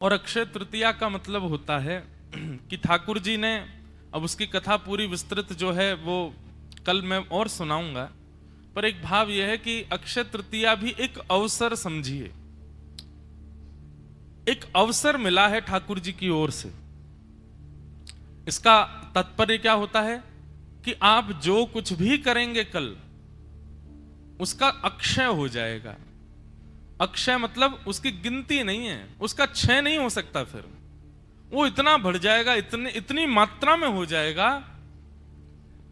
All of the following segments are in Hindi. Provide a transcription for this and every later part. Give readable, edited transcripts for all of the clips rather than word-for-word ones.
और अक्षय तृतीया का मतलब होता है कि ठाकुर जी ने, अब उसकी कथा पूरी विस्तृत जो है वो कल मैं और सुनाऊंगा, पर एक भाव यह है कि अक्षय तृतीया भी एक अवसर समझिए, एक अवसर मिला है ठाकुर जी की ओर से। इसका तात्पर्य क्या होता है कि आप जो कुछ भी करेंगे कल उसका अक्षय हो जाएगा। अक्षय मतलब उसकी गिनती नहीं है, उसका क्षय नहीं हो सकता, फिर वो इतना बढ़ जाएगा, इतनी मात्रा में हो जाएगा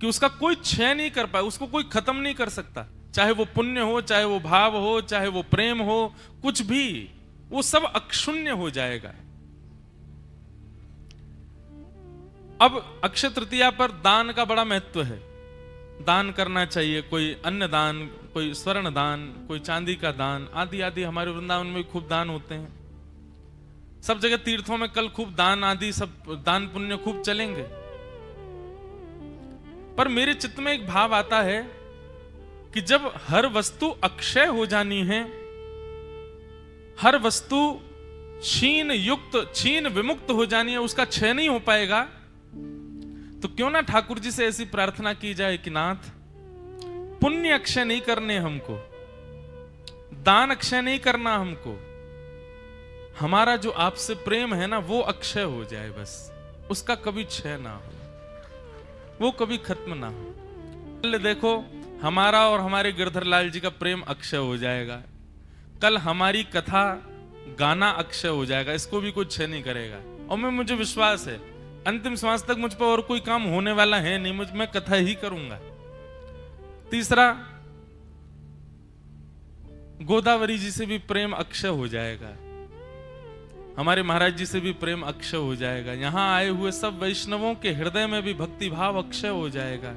कि उसका कोई क्षय नहीं कर पाए, उसको कोई खत्म नहीं कर सकता। चाहे वो पुण्य हो, चाहे वो भाव हो, चाहे वो प्रेम हो, कुछ भी, वो सब अक्षुण्य हो जाएगा। अब अक्षय तृतीया पर दान का बड़ा महत्व है, दान करना चाहिए। कोई अन्न दान, कोई स्वर्ण दान, कोई चांदी का दान, आदि आदि। हमारे वृंदावन में खूब दान होते हैं, सब जगह तीर्थों में कल खूब दान आदि, सब दान पुण्य खूब चलेंगे। पर मेरे चित्त में एक भाव आता है कि जब हर वस्तु अक्षय हो जानी है, हर वस्तु छीन युक्त, छीन विमुक्त हो जानी है, उसका क्षय नहीं हो पाएगा, तो क्यों ना ठाकुर जी से ऐसी प्रार्थना की जाए कि नाथ, पुण्य अक्षय नहीं करने हमको, दान अक्षय नहीं करना हमको, हमारा जो आपसे प्रेम है ना वो अक्षय हो जाए, बस उसका कभी क्षय ना हो, वो कभी खत्म ना हो। देखो, हमारा और हमारे गिरधर लाल जी का प्रेम अक्षय हो जाएगा, कल हमारी कथा गाना अक्षय हो जाएगा, इसको भी कोई क्षय नहीं करेगा। और मुझे विश्वास है अंतिम श्वास तक मुझ पर और कोई काम होने वाला है नहीं, मैं कथा ही करूंगा। तीसरा, गोदावरी जी से भी प्रेम अक्षय हो जाएगा, हमारे महाराज जी से भी प्रेम अक्षय हो जाएगा, यहां आए हुए सब वैष्णवों के हृदय में भी भक्ति भाव अक्षय हो जाएगा।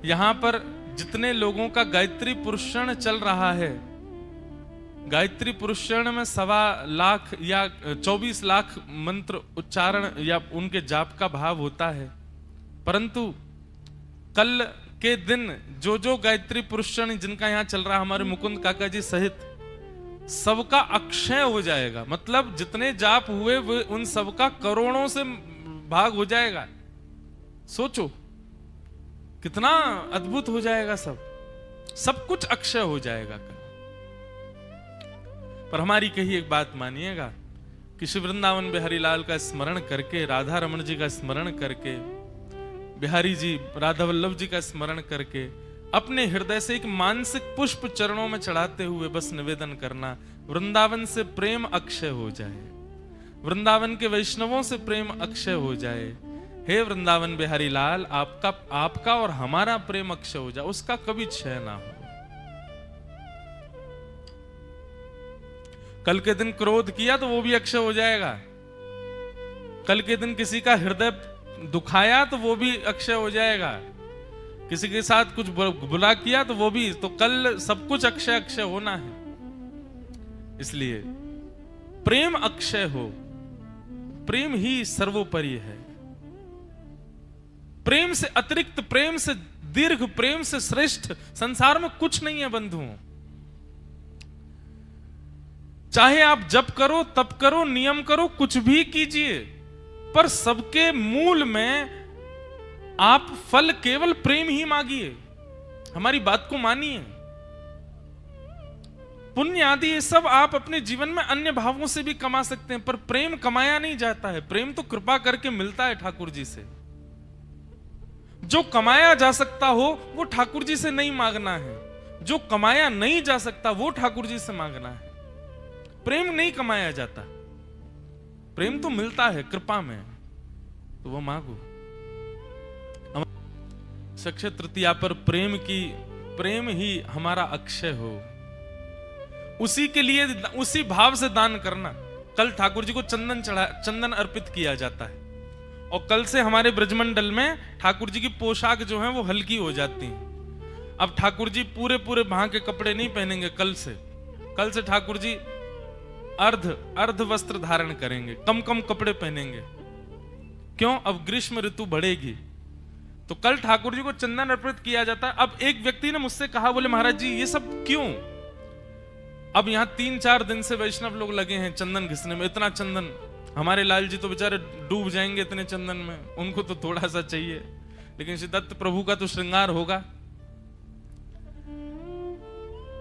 यहां पर जितने लोगों का गायत्री पुरुषण चल रहा है, गायत्री पुरुषण में 1.25 लाख या 24 लाख मंत्र उच्चारण या उनके जाप का भाव होता है, परंतु कल के दिन जो गायत्री पुरुषण जिनका यहां चल रहा, हमारे मुकुंद काका जी सहित सबका अक्षय हो जाएगा। मतलब जितने जाप हुए वो उन सबका करोड़ों से भाग हो जाएगा। सोचो कितना अद्भुत हो जाएगा, सब कुछ अक्षय हो जाएगा कल। पर हमारी कही एक बात मानिएगा कि श्री वृंदावन बिहारी लाल का स्मरण करके, राधा रमन जी का स्मरण करके, बिहारी जी राधा वल्लभ जी का स्मरण करके, अपने हृदय से एक मानसिक पुष्प चरणों में चढ़ाते हुए बस निवेदन करना, वृंदावन से प्रेम अक्षय हो जाए, वृंदावन के वैष्णवों से प्रेम अक्षय हो जाए। हे वृंदावन बिहारी लाल, आपका और हमारा प्रेम अक्षय हो जाए, उसका कभी क्षय ना हो। कल के दिन क्रोध किया तो वो भी अक्षय हो जाएगा, कल के दिन किसी का हृदय दुखाया तो वो भी अक्षय हो जाएगा, किसी के साथ कुछ बुरा किया तो वो भी, तो कल सब कुछ अक्षय अक्षय होना है। इसलिए प्रेम अक्षय हो, प्रेम ही सर्वोपरि है। प्रेम से अतिरिक्त, प्रेम से दीर्घ, प्रेम से श्रेष्ठ संसार में कुछ नहीं है बंधुओं। चाहे आप जप करो, तप करो, नियम करो, कुछ भी कीजिए, पर सबके मूल में आप फल केवल प्रेम ही मांगिए। हमारी बात को मानिए। पुण्य आदि ये सब आप अपने जीवन में अन्य भावों से भी कमा सकते हैं, पर प्रेम कमाया नहीं जाता है। प्रेम तो कृपा करके मिलता है ठाकुर जी से। जो कमाया जा सकता हो वो ठाकुर जी से नहीं मांगना है, जो कमाया नहीं जा सकता वो ठाकुर जी से मांगना है। प्रेम नहीं कमाया जाता, प्रेम तो मिलता है कृपा में, तो वो मांगो। अक्षय तृतीया पर प्रेम ही हमारा अक्षय हो, उसी के लिए, उसी भाव से दान करना। कल ठाकुर जी को चंदन अर्पित किया जाता है, और कल से हमारे ब्रजमंडल में ठाकुर जी की पोशाक जो है वो हल्की हो जाती है। अब ठाकुर जी पूरे भां के कपड़े नहीं पहनेंगे कल से ठाकुर जी अर्ध वस्त्र धारण करेंगे, कम कपड़े पहनेंगे। क्यों? अब ग्रीष्म ऋतु बढ़ेगी, तो कल ठाकुर जी को चंदन अर्पित किया जाता है। अब एक व्यक्ति ने मुझसे कहा, बोले महाराज जी ये सब क्यों? अब यहाँ 3-4 दिन से वैष्णव लोग लगे हैं चंदन घिसने में, इतना चंदन। हमारे लाल जी तो बेचारे डूब जाएंगे इतने चंदन में, उनको तो थोड़ा सा चाहिए, लेकिन श्री दत्त प्रभु का तो श्रृंगार होगा।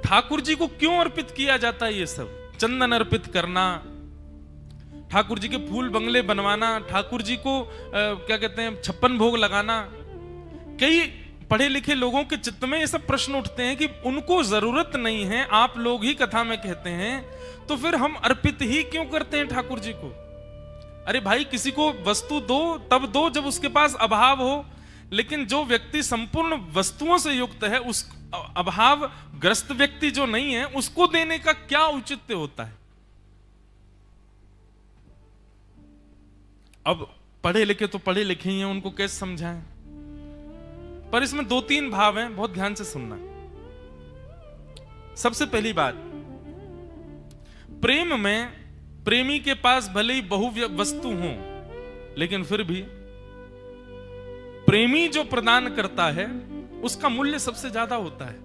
ठाकुर जी को क्यों अर्पित किया जाता है ये सब? चंदन अर्पित करना, ठाकुर जी के फूल बंगले बनवाना, ठाकुर जी को क्या कहते हैं 56 भोग लगाना। कई पढ़े लिखे लोगों के चित्त में ये सब प्रश्न उठते हैं कि उनको जरूरत नहीं है, आप लोग ही कथा में कहते हैं, तो फिर हम अर्पित ही क्यों करते हैं ठाकुर जी को? अरे भाई, किसी को वस्तु दो तब दो जब उसके पास अभाव हो, लेकिन जो व्यक्ति संपूर्ण वस्तुओं से युक्त है, उस अभाव ग्रस्त व्यक्ति जो नहीं है, उसको देने का क्या औचित्य होता है? अब पढ़े लिखे तो पढ़े लिखे ही हैं, उनको कैसे समझाएं? पर इसमें 2-3 भाव हैं, बहुत ध्यान से सुनना। सबसे पहली बात, प्रेम में प्रेमी के पास भले ही बहु वस्तु हो, लेकिन फिर भी प्रेमी जो प्रदान करता है उसका मूल्य सबसे ज्यादा होता है।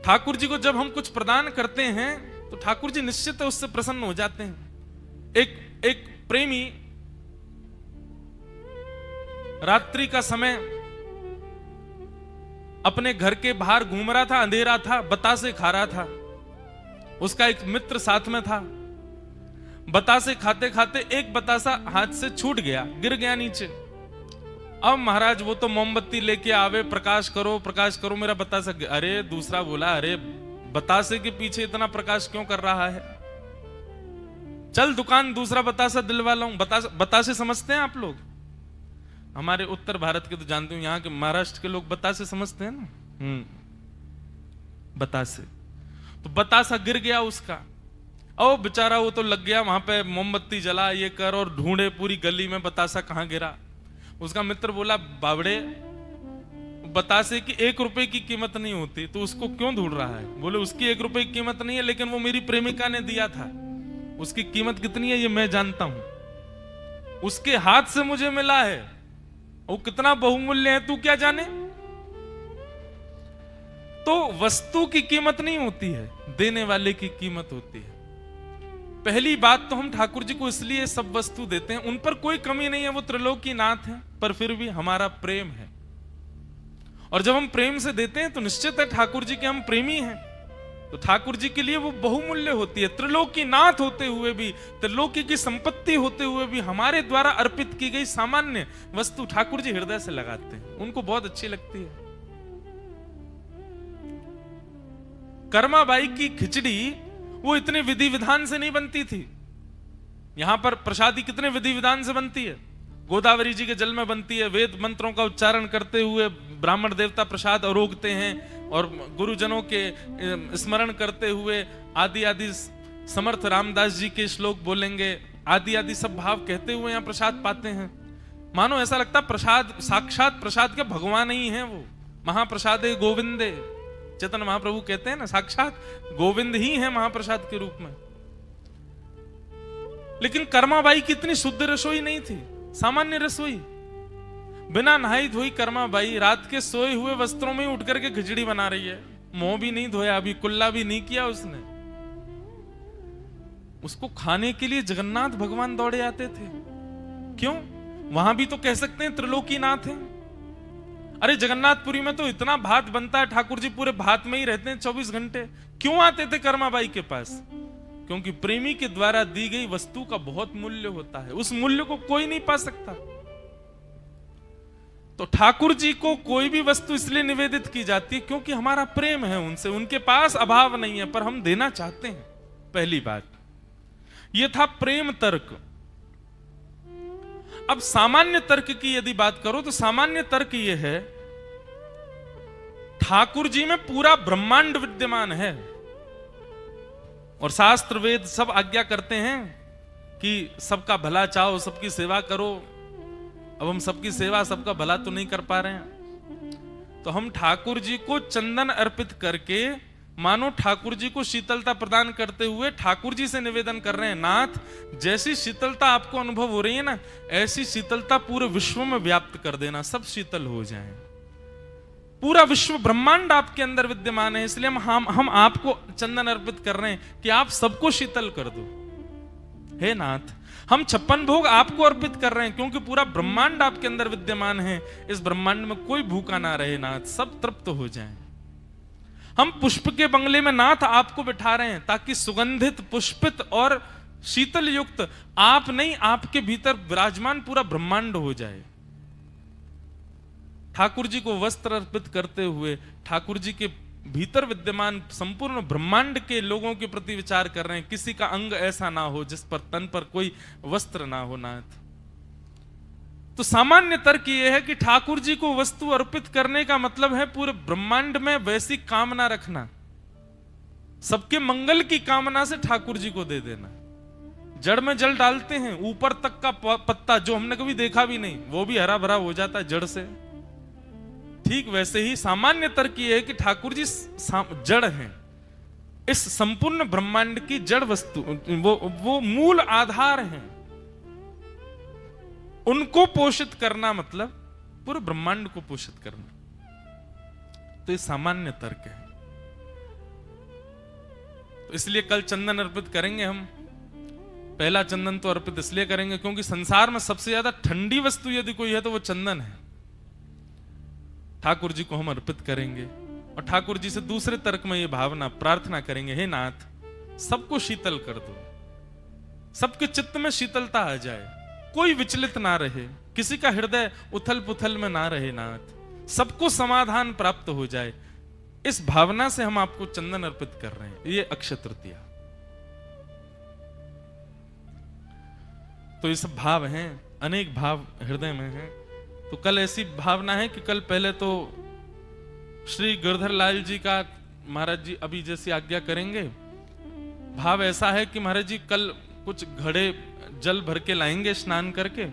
ठाकुर जी को जब हम कुछ प्रदान करते हैं तो ठाकुर जी निश्चित उससे प्रसन्न हो जाते हैं। एक प्रेमी रात्रि का समय अपने घर के बाहर घूम रहा था, अंधेरा था, बतासे खा रहा था। उसका एक मित्र साथ में था। बतासे खाते खाते एक बतासा हाथ से छूट गया, गिर गया नीचे। अब महाराज वो तो मोमबत्ती लेके आवे, प्रकाश करो मेरा बतासा। अरे दूसरा बोला, अरे बतासे के पीछे इतना प्रकाश क्यों कर रहा है? चल दुकान दूसरा बतासा दिलवा लाऊं। बतासे समझते हैं आप लोग? हमारे उत्तर भारत के तो जानते हूं, यहाँ के महाराष्ट्र के लोग बतासे समझते हैं ना। बतासे, तो बतासा गिर गया उसका। ओ बेचारा वो तो लग गया वहां पे, मोमबत्ती जला, ये कर, और ढूंढे पूरी गली में बतासा कहां गिरा। उसका मित्र बोला, बावड़े बतासे की 1 रुपए की कीमत नहीं होती, तो उसको क्यों ढूंढ रहा है? बोले उसकी 1 रुपए की कीमत नहीं है, लेकिन वो मेरी प्रेमिका ने दिया था, उसकी कीमत कितनी है ये मैं जानता हूं, उसके हाथ से मुझे मिला है, वो कितना बहुमूल्य है तू क्या जाने। तो वस्तु की कीमत नहीं होती है, देने वाले की कीमत होती है। पहली बात तो हम ठाकुर जी को इसलिए सब वस्तु देते हैं, उन पर कोई कमी नहीं है, वो त्रिलोकीनाथ है, पर फिर भी हमारा प्रेम है। और जब हम प्रेम से देते हैं तो निश्चित है ठाकुर जी के हम प्रेमी हैं, तो ठाकुर जी के लिए वो बहुमूल्य होती है। त्रिलोकीनाथ होते हुए भी, त्रिलोकी की संपत्ति होते हुए भी हमारे द्वारा अर्पित की गई सामान्य वस्तु ठाकुर जी हृदय से लगाते हैं, उनको बहुत अच्छी लगती है। कर्माबाई की खिचड़ी वो इतने विधि विधान से नहीं बनती थी। यहां पर प्रसादी कितने विधि विधान से बनती है? गोदावरी जी के जल में बनती है, वेद मंत्रों का उच्चारण करते हुए ब्राह्मण देवता प्रसाद अरोगते हैं, और गुरुजनों के स्मरण करते हुए आदि आदि समर्थ रामदास जी के श्लोक बोलेंगे, आदि आदि सब भाव कहते हुए यहाँ प्रसाद पाते हैं। मानो ऐसा लगता प्रसाद साक्षात प्रसाद के भगवान ही हैं वो, महाप्रसादे गोविंदे। चैतन्य महाप्रभु कहते हैं ना, साक्षात गोविंद ही है महाप्रसाद के रूप में। लेकिन कर्माबाई की इतनी शुद्ध रसोई नहीं थी, सामान्य रसोई। बिना नहाई धोई कर्माबाई रात के सोए हुए वस्त्रों में उठ करके खिचड़ी बना रही है, मुंह भी नहीं धोया, अभी कुल्ला भी नहीं किया उसने। उसको खाने के लिए जगन्नाथ भगवान दौड़े आते थे। क्यों? वहां भी तो कह सकते हैं त्रिलोकीनाथ है। अरे जगन्नाथपुरी में तो इतना भात बनता है, ठाकुर जी पूरे भात में ही रहते हैं 24 घंटे। क्यों आते थे कर्माबाई के पास? क्योंकि प्रेमी के द्वारा दी गई वस्तु का बहुत मूल्य होता है, उस मूल्य को कोई नहीं पा सकता। तो ठाकुर जी को कोई भी वस्तु इसलिए निवेदित की जाती है क्योंकि हमारा प्रेम है उनसे, उनके पास अभाव नहीं है पर हम देना चाहते हैं। पहली बात यह था प्रेम तर्क। अब सामान्य तर्क की यदि बात करो तो सामान्य तर्क यह है, ठाकुर जी में पूरा ब्रह्मांड विद्यमान है और शास्त्र वेद सब आज्ञा करते हैं कि सबका भला चाहो, सबकी सेवा करो। अब हम सबकी सेवा, सबका भला तो नहीं कर पा रहे हैं, तो हम ठाकुर जी को चंदन अर्पित करके मानो ठाकुर जी को शीतलता प्रदान करते हुए ठाकुर जी से निवेदन कर रहे हैं, नाथ जैसी शीतलता आपको अनुभव हो रही है ना, ऐसी शीतलता पूरे विश्व में व्याप्त कर देना, सब शीतल हो जाएं। पूरा विश्व ब्रह्मांड आपके अंदर विद्यमान है, इसलिए हम आपको चंदन अर्पित कर रहे हैं कि आप सबको शीतल कर दो। हे नाथ, हम 56 भोग आपको अर्पित कर रहे हैं क्योंकि पूरा ब्रह्मांड आपके अंदर विद्यमान है। इस ब्रह्मांड में कोई भूखा ना रहे नाथ, सब तृप्त हो जाएं। हम पुष्प के बंगले में नाथ आपको बिठा रहे हैं ताकि सुगंधित, पुष्पित और शीतल युक्त आप नहीं, आपके भीतर विराजमान पूरा ब्रह्मांड हो जाए। ठाकुर जी को वस्त्र अर्पित करते हुए ठाकुर जी के भीतर विद्यमान संपूर्ण ब्रह्मांड के लोगों के प्रति विचार कर रहे हैं। किसी का अंग ऐसा ना हो जिस पर, तन पर कोई वस्त्र ना हो नाथ। तो सामान्य तर्क यह है कि ठाकुर जी को वस्तु अर्पित करने का मतलब है पूरे ब्रह्मांड में वैसी कामना रखना, सबके मंगल की कामना से ठाकुर जी को दे देना। जड़ में जल डालते हैं, ऊपर तक का पत्ता जो हमने कभी देखा भी नहीं वो भी हरा भरा हो जाता है जड़ से। ठीक वैसे ही सामान्य तर्क यह है कि ठाकुर जी जड़ हैं, इस संपूर्ण ब्रह्मांड की जड़ वस्तु, वो मूल आधार हैं। उनको पोषित करना मतलब पूरे ब्रह्मांड को पोषित करना। तो ये सामान्य तर्क है। तो इसलिए कल चंदन अर्पित करेंगे हम। पहला चंदन तो अर्पित इसलिए करेंगे क्योंकि संसार में सबसे ज्यादा ठंडी वस्तु यदि कोई है तो वो चंदन है। ठाकुर जी को हम अर्पित करेंगे और ठाकुर जी से दूसरे तर्क में ये भावना प्रार्थना करेंगे, हे नाथ, सबको शीतल कर दो, सबके चित्त में शीतलता आ जाए, कोई विचलित ना रहे, किसी का हृदय उथल पुथल में ना रहे नाथ, सबको समाधान प्राप्त हो जाए। इस भावना से हम आपको चंदन अर्पित कर रहे हैं। ये अक्षय तृतीया। तो ये सब भाव हैं, अनेक भाव हृदय में हैं। तो कल ऐसी भावना है कि कल पहले तो श्री गिरधर लाल जी का महाराज जी अभी जैसी आज्ञा करेंगे। भाव ऐसा है कि महाराज जी कल कुछ घड़े जल भर के लाएंगे स्नान करके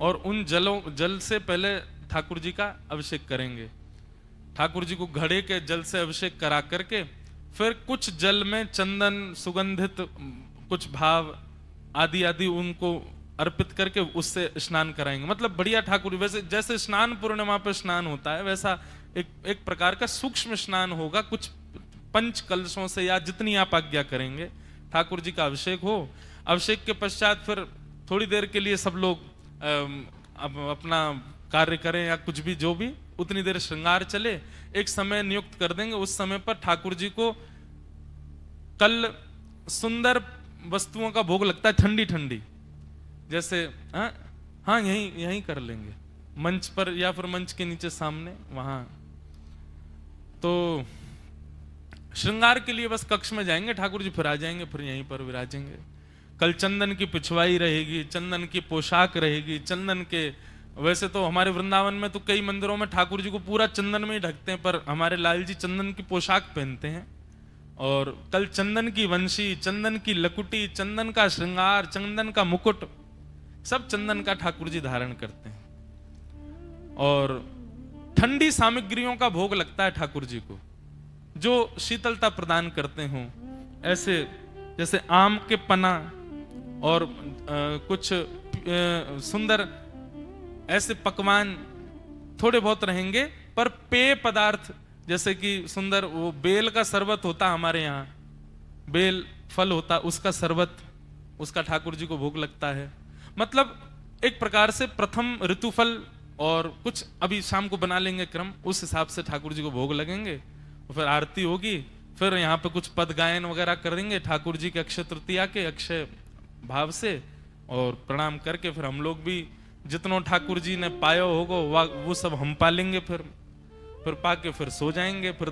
और उन जल से पहले ठाकुर जी का अभिषेक करेंगे। ठाकुर जी को घड़े के जल से अभिषेक करा करके फिर कुछ जल में चंदन, सुगंधित कुछ भाव आदि आदि उनको अर्पित करके उससे स्नान कराएंगे। मतलब बढ़िया ठाकुर, वैसे जैसे स्नान पूर्णिमा पे स्नान होता है वैसा एक प्रकार का सूक्ष्म स्नान होगा, कुछ पंच कलशों से या जितनी आप आज्ञा करेंगे ठाकुर जी का अभिषेक हो। अभिषेक के पश्चात फिर थोड़ी देर के लिए सब लोग अपना कार्य करें या कुछ भी, जो भी उतनी देर श्रृंगार चले। एक समय नियुक्त कर देंगे, उस समय पर ठाकुर जी को कल सुंदर वस्तुओं का भोग लगता है, ठंडी ठंडी, जैसे हाँ यहीं कर लेंगे मंच पर या फिर मंच के नीचे सामने वहां। तो श्रृंगार के लिए बस कक्ष में जाएंगे, ठाकुर जी फिर आ जाएंगे, फिर यहीं पर विराजेंगे। कल चंदन की पिछवाई रहेगी, चंदन की पोशाक रहेगी, चंदन के, वैसे तो हमारे वृंदावन में तो कई मंदिरों में ठाकुर जी को पूरा चंदन में ही ढकते हैं, पर हमारे लाल जी चंदन की पोशाक पहनते हैं। और कल चंदन की वंशी, चंदन की लकुटी, चंदन का श्रृंगार, चंदन का मुकुट, सब चंदन का ठाकुर जी धारण करते हैं। और ठंडी सामग्रियों का भोग लगता है ठाकुर जी को जो शीतलता प्रदान करते हों, ऐसे जैसे आम के पना और कुछ सुंदर ऐसे पकवान थोड़े बहुत रहेंगे। पर पेय पदार्थ जैसे कि सुंदर वो बेल का शरबत होता हमारे यहाँ, बेल फल होता उसका शरबत, उसका ठाकुर जी को भोग लगता है। मतलब एक प्रकार से प्रथम ऋतुफल और कुछ अभी शाम को बना लेंगे क्रम, उस हिसाब से ठाकुर जी को भोग लगेंगे। फिर आरती होगी, फिर यहाँ पे कुछ पद गायन वगैरह कर देंगे ठाकुर जी के अक्षय तृतीया के अक्षय भाव से, और प्रणाम करके फिर हम लोग भी जितनों ठाकुर जी ने पाया होगा वो सब हम पालेंगे। फिर पाके फिर सो जाएंगे। फिर